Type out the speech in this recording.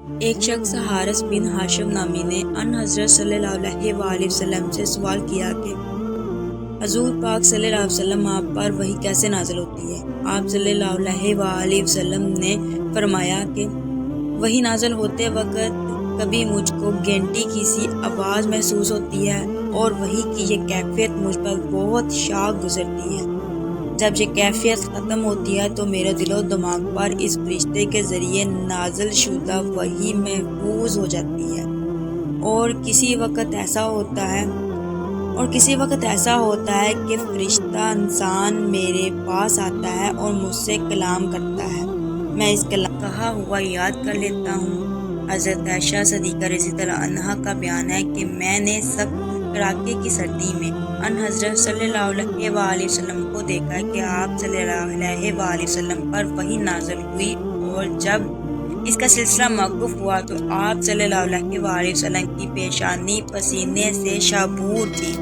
ایک شخص حارث بن ہاشم نامی نے ان حضرت صلی اللہ علیہ وآلہ وسلم سے سوال کیا کہ حضور پاک صلی اللہ علیہ وسلم آپ پر وحی کیسے نازل ہوتی ہے؟ آپ صلی اللہ علیہ وآلہ وسلم نے فرمایا کہ وحی نازل ہوتے وقت کبھی مجھ کو گھنٹی کی سی آواز محسوس ہوتی ہے اور وحی کی یہ کیفیت مجھ پر بہت شاق گزرتی ہے۔ جب یہ کیفیت ختم ہوتی ہے تو میرے دل و دماغ پر اس فرشتے کے ذریعے نازل شدہ وحی محفوظ ہو جاتی ہے، اور کسی وقت ایسا ہوتا ہے کہ فرشتہ انسان میرے پاس آتا ہے اور مجھ سے کلام کرتا ہے، میں اس کلام کہا ہوا یاد کر لیتا ہوں۔ حضرت عائشہ صدیقہ رضی اللہ عنہا کا بیان ہے کہ میں نے سخت کڑاکے کی سردی میں ان حضرت صلی اللہ علیہ وآلہ وسلم کو دیکھا کہ آپ صلی اللہ علیہ وآلہ وسلم پر وحی نازل ہوئی، اور جب اس کا سلسلہ موقوف ہوا تو آپ صلی اللہ علیہ وآلہ وسلم کی پیشانی پسینے سے شابور تھی۔